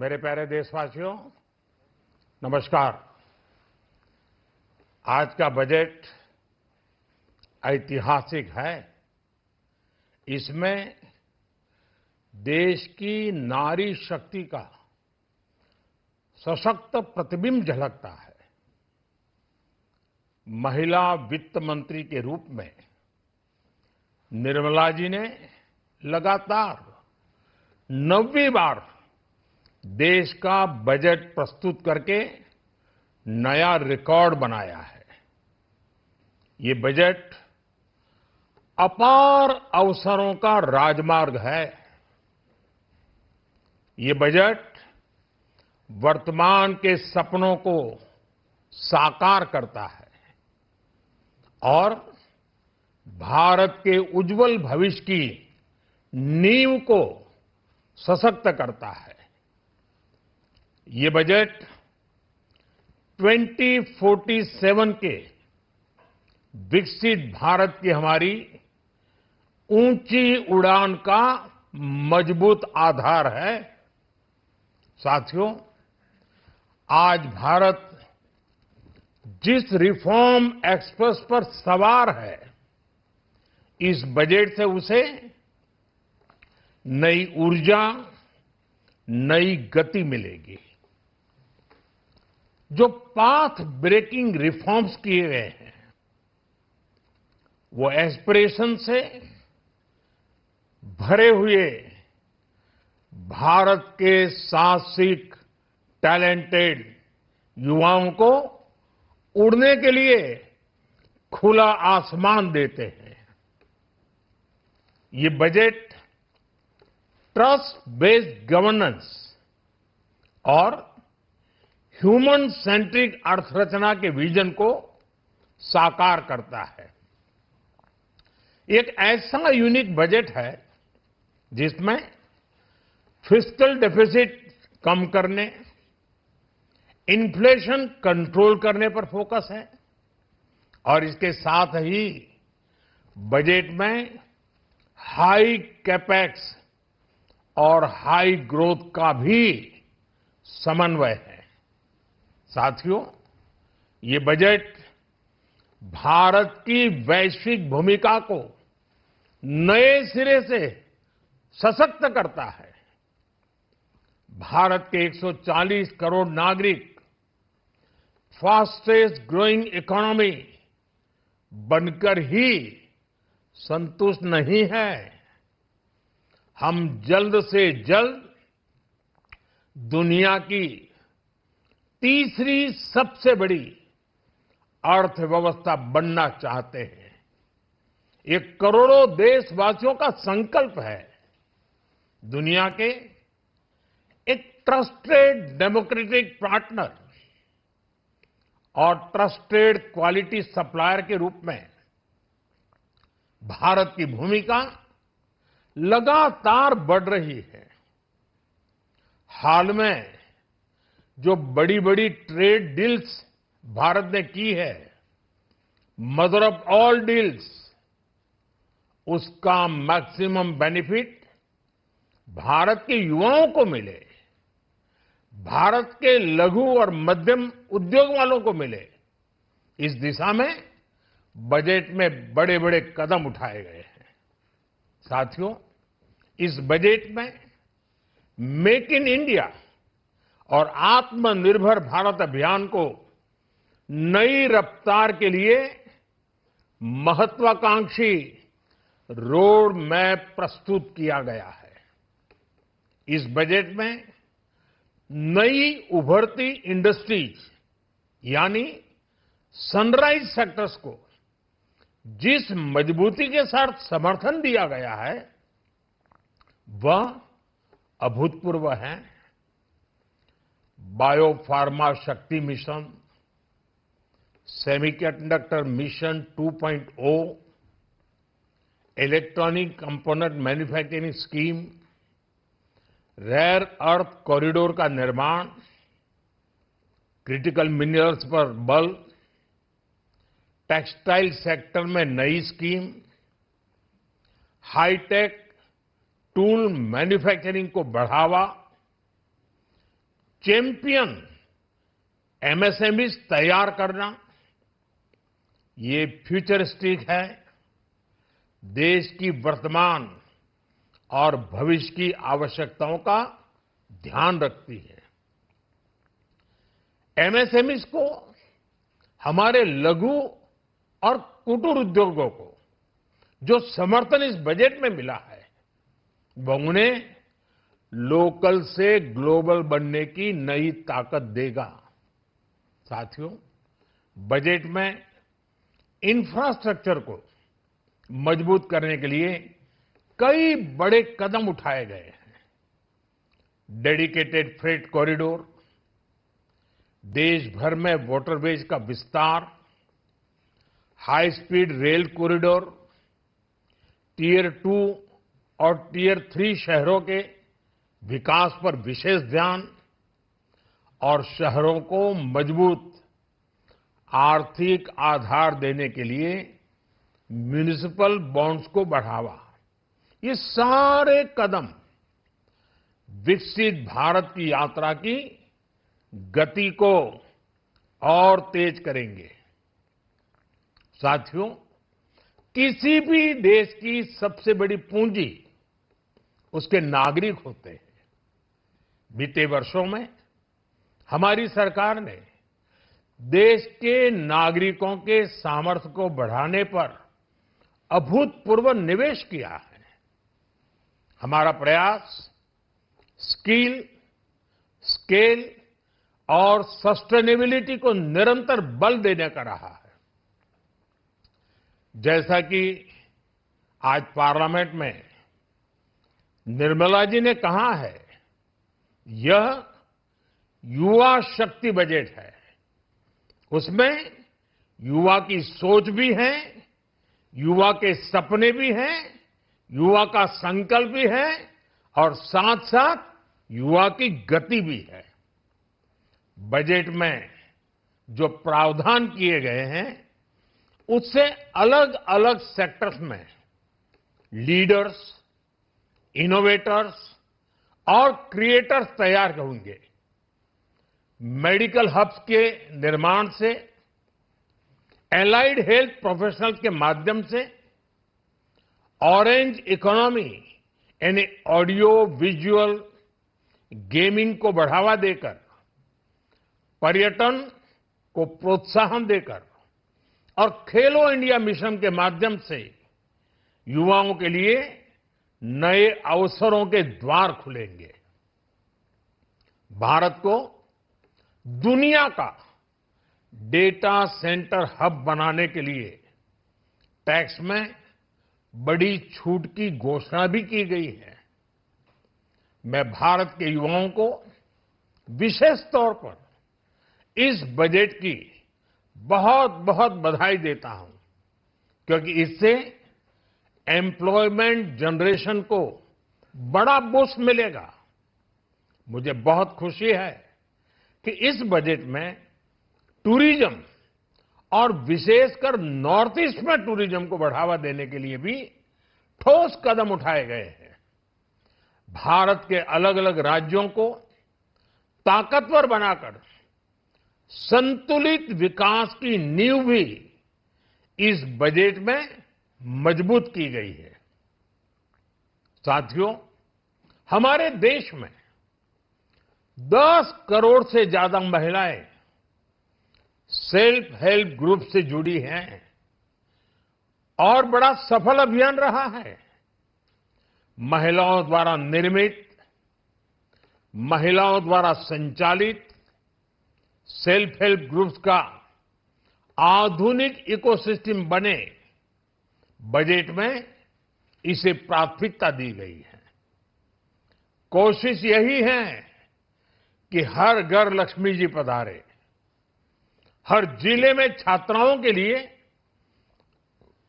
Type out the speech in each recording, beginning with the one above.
मेरे प्यारे देशवासियों, नमस्कार। आज का बजट ऐतिहासिक है। इसमें देश की नारी शक्ति का सशक्त प्रतिबिंब झलकता है। महिला वित्त मंत्री के रूप में निर्मला जी ने लगातार 9वीं बार देश का बजट प्रस्तुत करके नया रिकॉर्ड बनाया है। ये बजट अपार अवसरों का राजमार्ग है। ये बजट वर्तमान के सपनों को साकार करता है और भारत के उज्जवल भविष्य की नींव को सशक्त करता है। ये बजट 2047 के विकसित भारत की हमारी ऊंची उड़ान का मजबूत आधार है। साथियों, आज भारत जिस रिफॉर्म एक्सप्रेस पर सवार है, इस बजट से उसे नई ऊर्जा, नई गति मिलेगी। जो पाथ ब्रेकिंग रिफॉर्म्स किए गए हैं, वो एस्पिरेशन से भरे हुए भारत के साहसिक, टैलेंटेड युवाओं को उड़ने के लिए खुला आसमान देते हैं। ये बजट ट्रस्ट बेस्ड गवर्नेंस और ह्यूमन सेंट्रिक अर्थरचना के विजन को साकार करता है। एक ऐसा यूनिक बजट है जिसमें फिस्कल डेफिसिट कम करने, इन्फ्लेशन कंट्रोल करने पर फोकस है और इसके साथ ही बजट में हाई कैपेक्स और हाई ग्रोथ का भी समन्वय है। साथियों, ये बजट भारत की वैश्विक भूमिका को नए सिरे से सशक्त करता है। भारत के 140 करोड़ नागरिक फास्टेस्ट ग्रोइंग इकोनॉमी बनकर ही संतुष्ट नहीं है। हम जल्द से जल्द दुनिया की तीसरी सबसे बड़ी अर्थव्यवस्था बनना चाहते हैं। ये करोड़ों देशवासियों का संकल्प है। दुनिया के एक ट्रस्टेड डेमोक्रेटिक पार्टनर और ट्रस्टेड क्वालिटी सप्लायर के रूप में भारत की भूमिका लगातार बढ़ रही है। हाल में जो बड़ी बड़ी ट्रेड डील्स भारत ने की है, मदर ऑफ ऑल डील्स, उसका मैक्सिमम बेनिफिट भारत के युवाओं को मिले, भारत के लघु और मध्यम उद्योग वालों को मिले। इस दिशा में बजट में बड़े बड़े कदम उठाए गए हैं। साथियों, इस बजट में मेक इन इंडिया और आत्मनिर्भर भारत अभियान को नई रफ्तार के लिए महत्वाकांक्षी रोड मैप प्रस्तुत किया गया है। इस बजट में नई उभरती इंडस्ट्रीज यानी सनराइज सेक्टर्स को जिस मजबूती के साथ समर्थन दिया गया है, वह अभूतपूर्व है। Biopharma Shakti mission, semiconductor mission 2.0, electronic component manufacturing scheme, rare earth corridor का निर्माण, क्रिटिकल मिनरल्स पर बल, टेक्सटाइल सेक्टर में नई स्कीम, हाईटेक टूल मैन्युफैक्चरिंग को बढ़ावा, चैंपियन एमएसएमईज तैयार करना, ये फ्यूचरिस्टिक है, देश की वर्तमान और भविष्य की आवश्यकताओं का ध्यान रखती है। एमएसएमईज को, हमारे लघु और कुटीर उद्योगों को जो समर्थन इस बजट में मिला है, वह उन्हें लोकल से ग्लोबल बनने की नई ताकत देगा। साथियों, बजट में इंफ्रास्ट्रक्चर को मजबूत करने के लिए कई बड़े कदम उठाए गए हैं। डेडिकेटेड फ्रेट कॉरिडोर, देश भर में वाटरवेज का विस्तार, high speed rail corridor, tier 2 और टियर 3 शहरों के विकास पर विशेष ध्यान और शहरों को मजबूत आर्थिक आधार देने के लिए म्युनिसिपल बॉन्ड्स को बढ़ावा, ये सारे कदम विकसित भारत की यात्रा की गति को और तेज करेंगे। साथियों, किसी भी देश की सबसे बड़ी पूंजी उसके नागरिक होते हैं। बीते वर्षों में हमारी सरकार ने देश के नागरिकों के सामर्थ्य को बढ़ाने पर अभूतपूर्व निवेश किया है। हमारा प्रयास स्किल, स्केल और सस्टेनेबिलिटी को निरंतर बल देने का रहा है। जैसा कि आज पार्लियामेंट में निर्मला जी ने कहा है, यह युवा शक्ति बजट है। उसमें युवा की सोच भी है, युवा के सपने भी हैं, युवा का संकल्प भी है और साथ साथ युवा की गति भी है। बजट में जो प्रावधान किए गए हैं, उससे अलग अलग सेक्टर्स में लीडर्स, इनोवेटर्स और क्रिएटर्स तैयार होंगे। मेडिकल हब्स के निर्माण से, एलाइड हेल्थ प्रोफेशनल्स के माध्यम से, ऑरेंज इकोनॉमी यानी ऑडियो विजुअल गेमिंग को बढ़ावा देकर, पर्यटन को प्रोत्साहन देकर और खेलो इंडिया मिशन के माध्यम से युवाओं के लिए नए अवसरों के द्वार खुलेंगे। भारत को दुनिया का डेटा सेंटर हब बनाने के लिए टैक्स में बड़ी छूट की घोषणा भी की गई है। मैं भारत के युवाओं को विशेष तौर पर इस बजट की बहुत बहुत बधाई देता हूं, क्योंकि इससे एम्प्लॉयमेंट जनरेशन को बड़ा बूस्ट मिलेगा। मुझे बहुत खुशी है कि इस बजट में टूरिज्म और विशेषकर नॉर्थ ईस्ट में टूरिज्म को बढ़ावा देने के लिए भी ठोस कदम उठाए गए हैं। भारत के अलग अलग राज्यों को ताकतवर बनाकर संतुलित विकास की नींव भी इस बजट में मजबूत की गई है। साथियों, हमारे देश में 10 करोड़ से ज्यादा महिलाएं सेल्फ हेल्प ग्रुप से जुड़ी हैं और बड़ा सफल अभियान रहा है। महिलाओं द्वारा निर्मित, महिलाओं द्वारा संचालित सेल्फ हेल्प ग्रुप्स का आधुनिक इकोसिस्टम बने, बजट में इसे प्राथमिकता दी गई है। कोशिश यही है कि हर घर लक्ष्मी जी पधारे। हर जिले में छात्राओं के लिए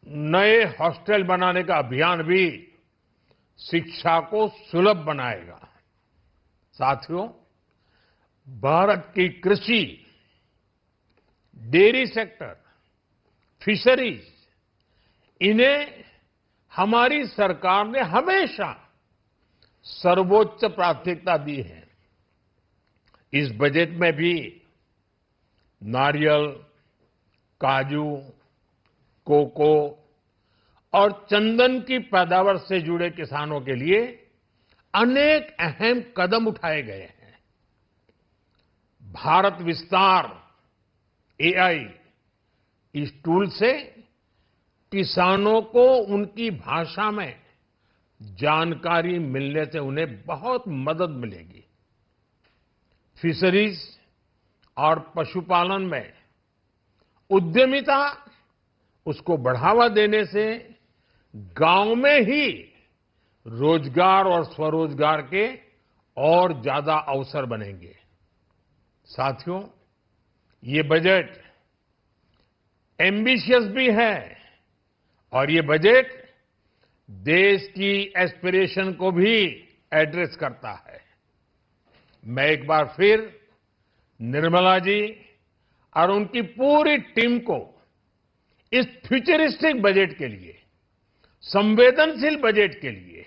नए हॉस्टल बनाने का अभियान भी शिक्षा को सुलभ बनाएगा। साथियों, भारत की कृषि, डेयरी सेक्टर, फिशरीज, इन्हें हमारी सरकार ने हमेशा सर्वोच्च प्राथमिकता दी है। इस बजट में भी नारियल, काजू, कोको और चंदन की पैदावार से जुड़े किसानों के लिए अनेक अहम कदम उठाए गए हैं। भारत विस्तार एआई इस टूल से किसानों को उनकी भाषा में जानकारी मिलने से उन्हें बहुत मदद मिलेगी। फिशरीज और पशुपालन में उद्यमिता उसको बढ़ावा देने से गांव में ही रोजगार और स्वरोजगार के और ज्यादा अवसर बनेंगे। साथियों, ये बजट एम्बिशियस भी है और ये बजट देश की एस्पिरेशन को भी एड्रेस करता है। मैं एक बार फिर निर्मला जी और उनकी पूरी टीम को इस फ्यूचरिस्टिक बजट के लिए, संवेदनशील बजट के लिए,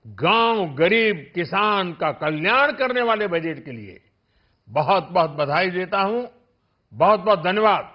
गांव, गरीब, किसान का कल्याण करने वाले बजट के लिए बहुत बहुत बधाई देता हूं। बहुत बहुत धन्यवाद।